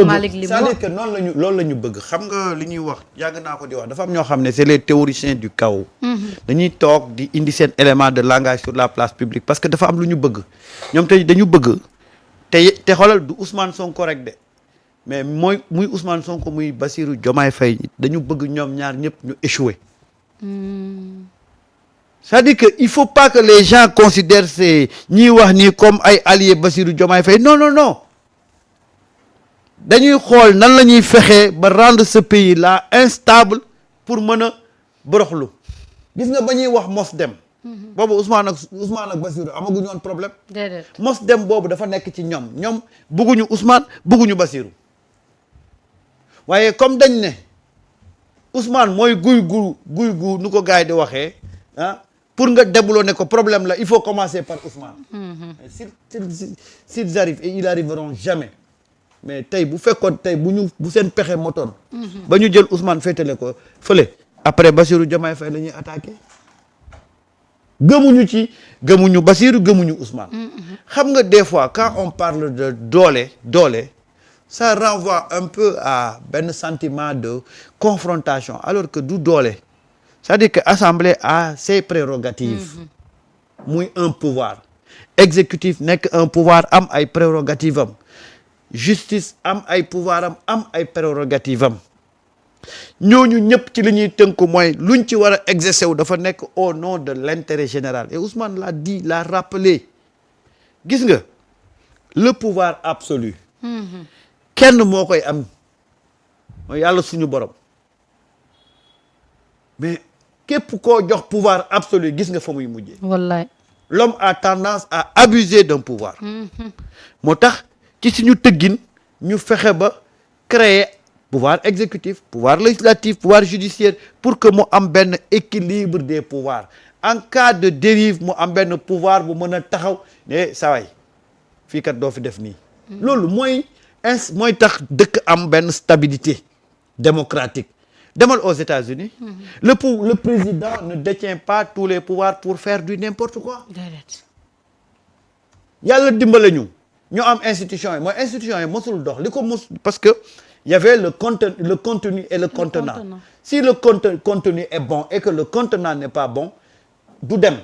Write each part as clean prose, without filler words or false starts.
Malick li c'est-à-dire que loolu la ñu bëgg xam nga li ñuy wax yàgg naa ko di wax dafa am ñoo xam ne c'est les théoriciens du chaos. dañuy toog di indi seen élément de langage sur la place publique parce que dafa am lu ñu bëgg ñoom tey dañu bëgg te xoolal du Ousmane Sonko rek de mais muy Ousmane Sonko muy Bassirou Diomaye Faye dañu bëgg ñoom ñaar ñëpp ñu échouer. c'est-à-dire que il faut pas que les gens considèrent ces ñiy wax nii comme ay alliés Bassirou Diomaye Faye non dañuy xool nan la ñuy fexee ba rendre ce pays là instable pour mën a boroxlu gis nga ba ñuy wax mos dem. boobu Ousmane ak Bassirou amaguñu woon problème. déedéet mos dem boobu dafa nekk ci ñoom bëgguñu Ousmane bëgguñu Bassirou waaye comme dañ ne Ousmane mooy guy gu nu ko gars yi di waxee ah pour nga déboulonner ko problème la il faut commencer par Ousmane. s'ils arrivent et ils arriveront jamais. mais tey bu fekkoon tey bu seen pexe motoon. ba ñu jël Ousmane féetale ko fële. après Bassirou Diomaye Faye la ñuy attaqué. gëmuñu Bassirou gëmuñu Ousmane. xam nga des fois quand on parle de doole ça renvoie un peu à benn sentiment de confrontation alors que du doole c'est-à-dire que assemblée a ses prérogatives. muy un pouvoir. exécutif nekk un pouvoir am ay prérogatives am. justice am ay pouvoir am ay prérogative am ñooñu ñëpp ci li ñuy tënku mooy luñ ci war a exercer wu dafa nekk au nom de l'intérêt général et Ousmane l'a dit l'a rappelé gis nga le pouvoir absolu kenn moo koy am mooy yàlla suñu borom mais képp koo jox pouvoir absolu gis nga fa muy mujjee. wallaay l'homme a tendance à abuser d'un pouvoir moo tax ci suñu tëggin ñu fexe ba créer pouvoir exécutif pouvoir législatif pouvoir judiciaire pour que mu am benn équilibre des pouvoirs en cas de dérive mu am benn pouvoir bu mën a taxaw ne saway fii kat doo fi def nii loolu mooy tax dëkk am benn stabilité démocratique demal aux États-Unis le président ne détient pas tous les pouvoirs pour faire du n'importe quoi yàlla dimbale ñu am institution yi mooy institution yi mosul dox li ko mos parce que y avait le contenu et le contenant si le contenu est bon et que le contenant n'est pas bon du dem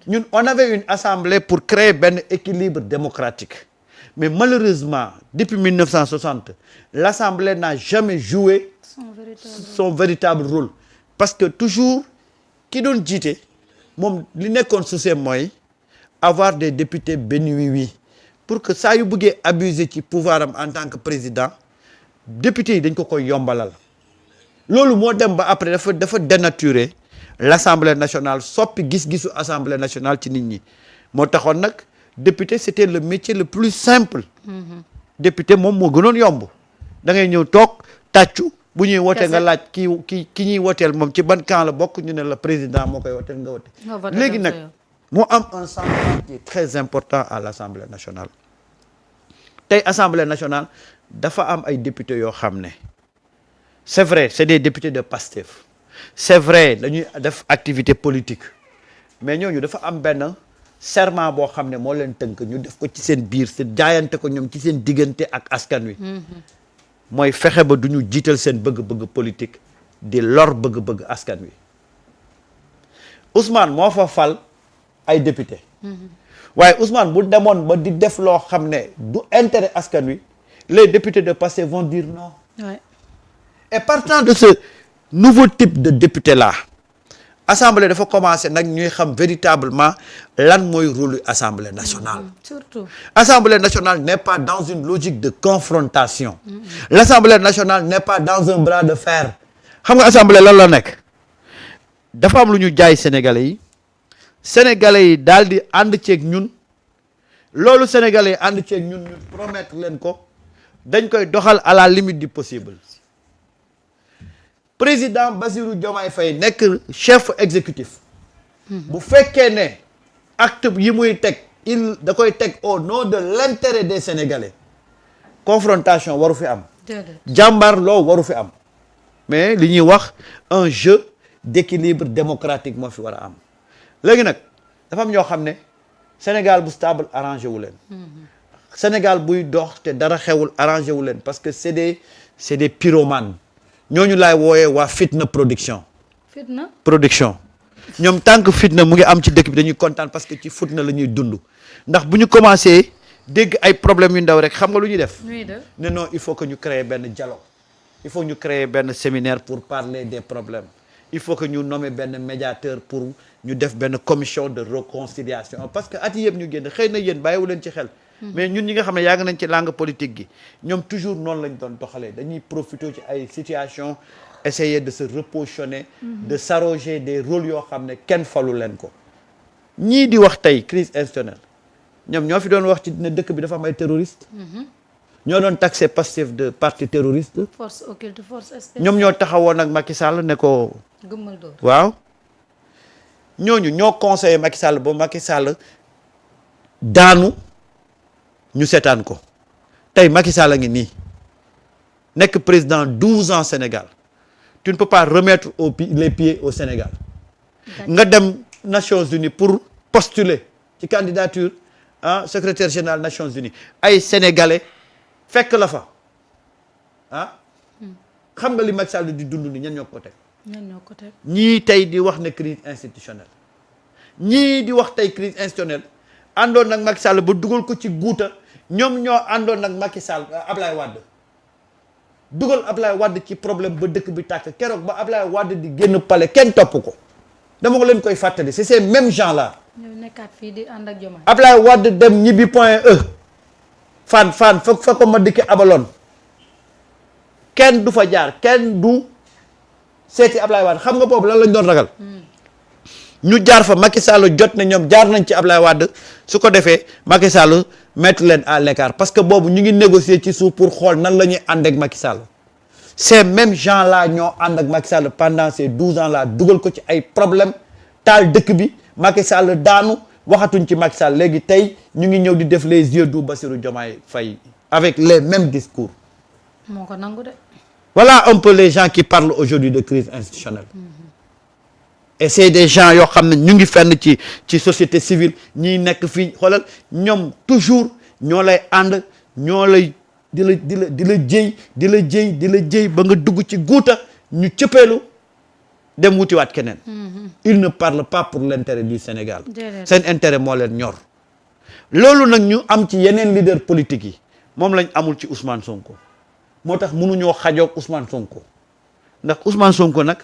ñun on avait une assemblée pour créer benn équilibre démocratique mais malheureusement depuis 1960 l'assemblée n'a jamais joué son véritable rôle parce que toujours ki doon jiite moom li nekkoon souci mooy avoir des députés béni oui pour que saa yu bëggee abuser ci pouvoir am en tant que président député yi dañ ko koy yombalal loolu moo dem ba après dafa dénaturer l'Assemblée nationale soppi gis-gisu Assemblée nationale ci nit ñi moo taxoon nag député c'était le métier le plus simple député moom moo gënoon yomb da ngay ñëw toog tàccu bu ñuy wote nga laaj ki ñuy woteel moom ci ban camp la bokk ñu ne la président moo koy woteel nga wote léegi nag moo am un changement qui est très important à l'Assemblée nationale tey Assemblée nationale dafa am ay députés yoo xam ne c'est vrai c'est des députés de Pastef c'est vrai dañuy def activité politique mais ñooñu dafa am benn serment boo xam ne moo leen tënk ñu def ko ci seen biir seen jaayante ko ñoom ci seen diggante ak askan wi mooy fexe ba du ñu jiital seen bëgg-bëgg politique di lor bëgg-bëgg askan wi Ousmane moo fa fal ay député waaye Ousmane bu demoon ba di def loo xam ne du intérêt askan wi les députés de Pastef vont dire non et partant de ce nouveau type de député là assemblée dafa commencer nag ñuy xam véritablement lan mooy rôle assemblée nationale surtout assemblée nationale n'est pas dans une logique de confrontation l'assemblée nationale n'est pas dans un bras de fer xam nga assemblée lan la nekk dafa am lu ñu jaay sénégalais yi daal di ànd ceeg ñun loolu sénégalais yi ànd ceeg ñun ñu promettre leen ko dañ koy doxal à la limite du possible président Bassirou Diomaye Faye nekk chef exécutif bu fekkee ne acte yi muy teg da koy teg au nom de l'intérêt des sénégalais confrontation waru fi am jàmbaarloo waru fi am mais li ñuy wax un jeu d'équilibre démocratique moo fi war a am léegi nag dafa am ñoo xam ne Sénégal bu stable arrangé wu leen Sénégal buy dox te dara xewul arrangé wu leen parce que c'est des pyromanes ñooñu laay wooyee waa fitna production. fitna production ñoom tant que fitna mu ngi am ci dëkk bi dañuy kontaan parce que ci fitna la ñuy dund ndax bu ñu commencé dégg ay problèmes yu ndaw rek xam nga lu ñuy def. ne non il faut que ñu créer benn dialogue il faut ñu créer benn séminaire pour parler des problèmes il faut que ñu nommer benn médiateur pour ñu def benn commission de réconciliation parce que at yëpp ñu génn xëy na yéen bàyyiwu leen ci xel. mais ñun ñi nga xam ne yàgg nañ ci langue politique gi ñoom toujours noonu lañ doon doxalee dañuy profiter ci ay situations essayer de se repositionner. de s'arroger des rôles yoo xam ne kenn falu leen ko. ñii di wax tey crise institutionnelle ñoom ñoo fi doon wax ci ne dëkk bi dafa am ay terroristes. ñoo doon taxé Pastef de parti terroriste. force occulte force spéciale. ñoom ñoo taxawoon ak Macky Sall ne ko. gëmmal door waaw. ñooñu ñoo conseillé Macky Sall ba Macky Sall daanu ñu seetaan ko tey Macky Sall a ngi nii nekk président 12 ans Sénégal tu ne peux pas remettre les pieds au Sénégal. nga dem Nations Unies pour postuler ci candidature secrétaire général Nations Unies ay sénégalais fekk la fa xam nga li Macky Sall di dund ni ñan ñoo ko teg. ñii tey di wax ne crise institutionnelle ñii di wax tey crise institutionnelle àndoon nag Macky Sall ba dugal ko ci guuta ñoom ñoo àndoon nag Macky Sall Ablaye Wade dugal Ablaye Wade ci problème ba dëkk bi tàkk keroog ba Ablaye Wade di génn palais kenn topp ko dama ko leen koy fàttali c'est ces mêmes gens là. ñoo nekkaat fii di ànd ak Diomaye. Ablaye Wade dem ñibbi point E fan fa ko ma dikki abaloon kenn du fa jaar kenn du seeti Ablaye Wade xam nga boobu lan lañ doon ragal. ñu jaar fa Macky Sall jot na ñoom jaar nañ ci Ablaye Wade su ko defee Macky Sall mettre leen à l'écart parce que boobu ñu ngi négocier ci suuf pour xool nan la ñuy ànd ak Macky Sall ces mêmes gens là ñoo ànd ak Macky Sall pendant ces 12 ans là dugal ko ci ay problème taal dëkk bi Macky Sall daanu waxatuñ ci Macky Sall léegi tey ñu ngi ñëw di def les yeux doux Bassirou Diomaye Faye avec les mêmes discours. moo ko nangu de. Voilà un peu les gens qui parlent aujourd'hui de crise institutionnelle. Et c'est des gens yoo xam ne ñu ngi fenn ci société civile ñiy nekk fii xoolal ñoom toujours ñoo lay ànd ñoo lay di la jëy ba nga dugg ci guuta ñu cëppeelu dem wutiwaat keneen. ils ne parlent pas pour l'intérêt du Sénégal. seen intérêt moo leen ñor. loolu nag ñu am ci yeneen leader politique yi moom lañ amul ci Ousmane Sonko moo tax mënuñoo xajoog Ousmane Sonko ndax Ousmane Sonko nag.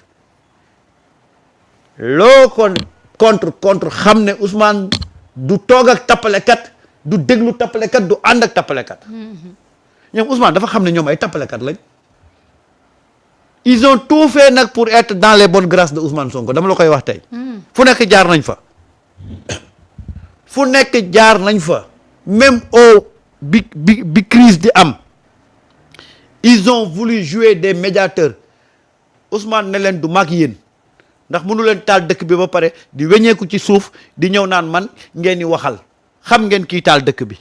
loo kon contre xam ne Ousmane du toog ak tappalekat du déglu tappalekat du ànd ak tappalekat ñoom Ousmane dafa xam ne ñoom ay tappalekat lañ ils ont tout fait nag pour être dans les bonnes grâces de Ousmane Sonko dama la koy wax tey fu nekk jaar nañ fa même au bi crise di am ils ont voulu jouer des médiateurs Ousmane ne leen du mag yéen ndax mënu leen taal dëkk bi ba pare di weñeeku ci suuf di ñëw naan man ngeen di waxal xam ngeen kii taal dëkk bi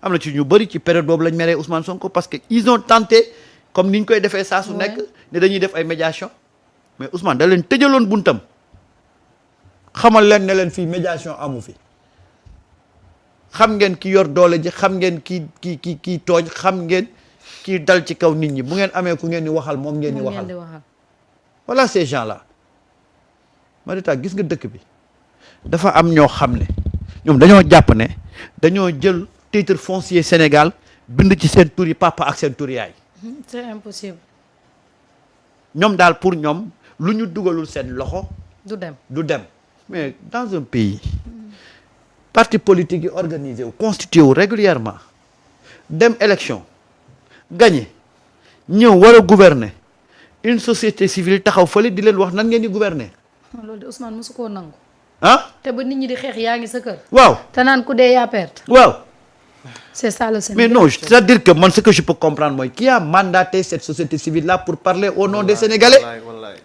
am na ci ñu bëri ci période boobu lañ meree Ousmane Sonko parce que ils ont tenté comme ni ñu koy defee saa su nekk ne dañuy def ay médiation mais Ousmane da leen tëjaloon buntam xamal leen ne leen fii médiation amu fi xam ngeen ki yor doole ji xam ngeen kii tooñ xam ngeen kii dal ci kaw nit ñi bu ngeen amee ku ngeen di waxal moom ngeen di waxal. Voilà ces gens-là Marita gis nga dëkk bi dafa am ñoo xam ne ñoom dañoo jàpp ne dañoo jël titre foncier Sénégal bind ci seen tur yi papa ak seen tur yaay. C'est impossible. ñoom daal pour ñoom lu ñu dugalul seen loxo. du dem mais dans un pays parti politique yi organisé wu constitué wu régulièrement dem élection gagné ñëw war a gouverner. une société civile taxaw fële di leen wax nan ngeen di gouverner. loolu de Ousmane mosu koo nangu. te ba nit ñi di xeex yaa ngi sa kër. waaw te naan ku dee yaa perte. waaw. c'est ça le Sénégal. mais non c'est-à-dire que man ce que je peux comprendre mooy qui a mandaté cette société civile là pour parler au nom des Sénégalais.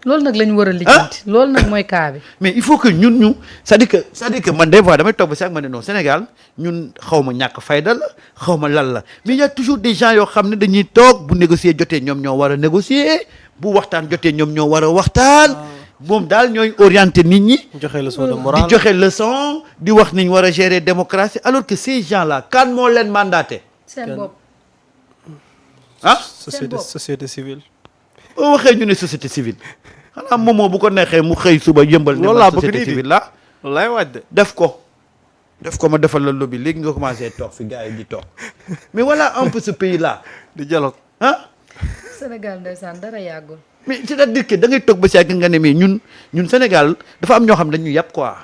loolu nag la ñu war a lijjanti. loolu nag mooy cas bi. mais il faut que ñun ñu c'est-à-dire que man des fois damay toog ba sax ma ne non Sénégal ñun xaw ma ñàkk fayda la xaw ma lan la mais il y a toujours des gens yoo xam ne dañuy toog bu négocier jotee ñoom ñoo war a négocier bu waxtaan jotee ñoom ñoo war a waxtaan moom daal ñooy orienter nit ñi. joxe leçon de morale di joxe leçon di wax ni ñu war a gérer démocratie alors que ces gens-là kan moo leen mandaté. seen bopp. ah société civile. boo waxee ñu ne société civile xanaa moomoo bu ko neexee mu xëy suba yëmbal. loolu laa bëgg société civile la lay waaj de. def ko ma defal la lobby léegi nga commencé toog fi gars yi di toog mais voilà un peu ce pays là. di dialogue. ah. Sénégal ndeysaan dara yàggul. mais c'est-à-dire que da ngay toog ba si yàgg nga ne mais ñun Sénégal dafa am ñoo xam dañu yàpp quoi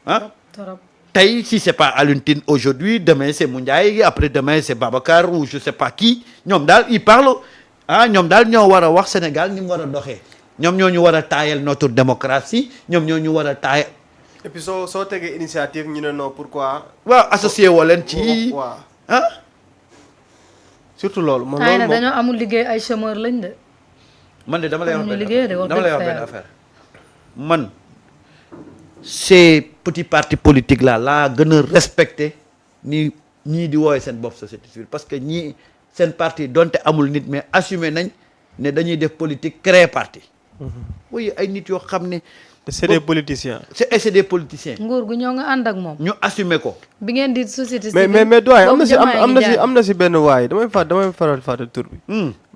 ah. torop tey si c'est pas Alioune Tine aujourd'hui demain c'est Moundiaye après demain c'est Babacar ou je sais pas qui ñoom daal ils parlent ñoom daal ñoo war a wax Sénégal ni mu war a doxee ñoom ñoo ñu war a taayal notre démocratie ñoom ñoo ñu war a taayal. et puis soo tegee initiative ñu ne non pourquoi. waaw associé woo leen ci waaw ah. surtout loolu. man xëy loolu na moom dañoo amul liggéey ay chômeur lañ de. man de dama lay wax amuñu benn liggéey de wax dama lay wax dëgg fa benn yàlla. affaire man ces petits partis politiques là laa gën a respecté ni ñii di woowee seen bopp société civile parce que ñii seen parti donte amul nit mais assumé nañ ne dañuy def politique créer parti. oui ay nit yoo xam ne. c'est des politiciens. c'est des politiciens. nguur gu ñoo nga ànd ak moom. ñu assumé ko. bi ngeen di société civile. mais doyen boobu am na si benn waay damay faral fàtte tur bi.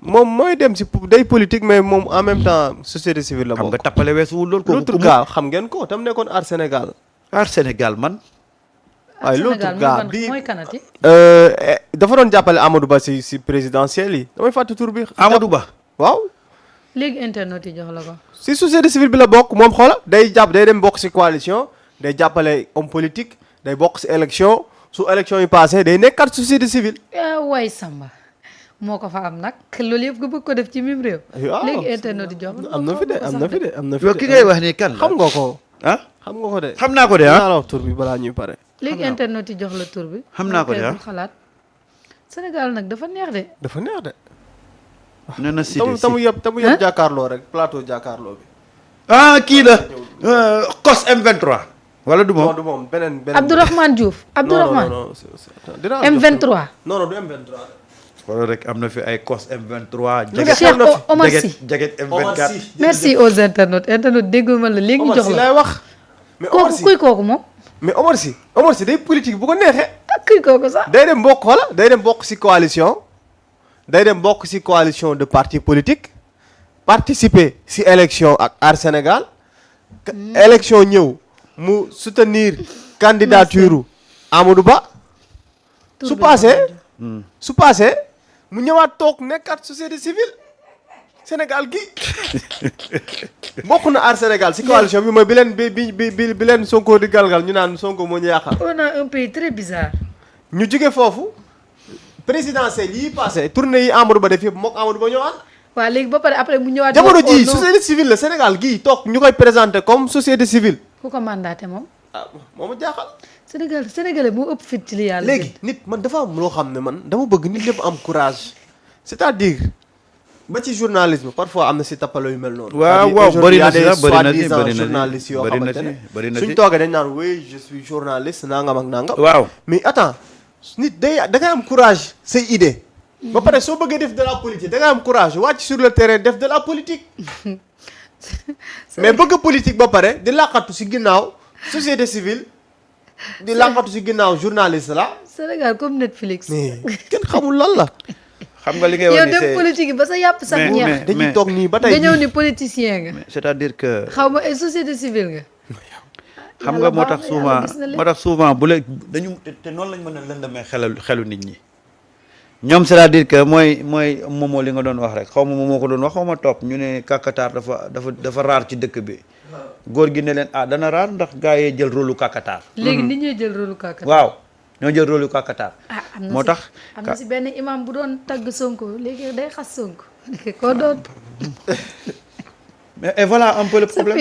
moom mooy dem si day politique mais moom en même temps société civile la xam bokk. nga tappale weesuwul loolu. l'autre gars xam ngeen ko tam nekkoon Aar Sénégal. Aar Sénégal man. waaye l'autre gars bi mooy kanati. dafa doon jàppale Amadou Ba si présidentielle yi damay fàtte tur bi. Amadou Ba. waaw. léegi internet yi jox la ko. si société civile bi la bokk moom xoola day dem bokk si coalition day jàppale homme politique day bokk si élection su élection yi passé day nekkat société civile. waay Samba moo ko fa am nag loolu yëpp nga bëgg ko def ci mim réew. waaw léegi internet yi jox am na fi de. yow ki ngay wax ni kan la xam nga ko. ah xam nga ko de. xam naa ko de ah. naa la wax tur bi balaa ñuy pare. léegi internet yi jox la tur bi. xam naa ko de ah. xalaat Sénégal nag dafa neex de. dafa neex de. nee na Sidi tamu yëpp jàkkaarloo rek plateau jàkkaarloo bi. ah kii la. COS M23. wala du moom non du moom beneen. Abdourahmane Diouf. Abdourahmane non M23. non du M23. wala rek am na fi ay COS M23. Cheikh Omar Sy jaget M24. merci aux internautes dégguma la léegi ñu jox la. lay wax. mais Omar Sy kuy kooku moom. mais Omar Sy day politique bu ko neexee. ak kuy kooku sax. day dem bokk wala day dem bokk si coalition. day dem bokk ci coalition de partis politiques participer ci élection ak Aar Sénégal élection ñëw mu soutenir candidature Amadou Ba su passé mu ñëwaat toog nekkat société civile Sénégal gi bokk na Aar Sénégal ci coalition bi mooy bi leen Sonko di galgal ñu naan Sonko moo ñu yàqal. on a un pays très bizarre. ñu jóge foofu. présidentielle yi passé tournée yi Amadou Ba def yëpp mook Amadou Ba ñoo ànd. waaw léegi ba pare après mu ñëwaat. jamono ji société civile la Sénégal gii toog ñu koy présenté comme société civile. ku ko mandaté moom. moo ma jaaxal. Sénégalais moo ëpp fit ci li yàlla. léegi nit man dafa am loo xam ne man dama bëgg nit ñëpp am courage. c'est-à-dire ba ci journalisme parfois am na si tappalo yu mel noonu. waaw bëri na si journalistes yoo xamante ne suñ toogee dañ naan oui je suis journaliste nangam ak nangam. waaw mais attends. nit da ngay am courage say idée ba pare soo bëggee def de la politique da ngay am courage wàcc sur le terrain def de la politique mais bëgg politique ba pare di laqatu ci ginnaaw société civile di laqatu ci ginnaaw journaliste la. Sénégal comme Netflix. mais kenn xamul lan la. xam nga li ngay wax yow ni dem politique yi ba sa yàpp sax ñeex. dañuy toog nii ba tey nga ñëw ni politicien nga. c'est-à-dire que. xaw ma ay société civile nga. xam nga moo tax souvent bu la dañu te noonu lañ mën a lëndamee xelu nit ñi ñoom c'est-à-dire que mooy moomoo li nga doon wax rek xaw ma moo ko doon wax xaw ma topp ñu ne kàkkataar dafa raar ci dëkk bi góor gi ne leen dana raar ndax gaa yee jël rôle lu kàkkataar. léegi nit ñuy jël rôle lu kàkkataar. waaw ñoo jël rôle lu kàkkataar. moo tax am na si benn imam bu doon tagg Sonko léegi day xas Sonko koo doon. et voilà un peu le problème.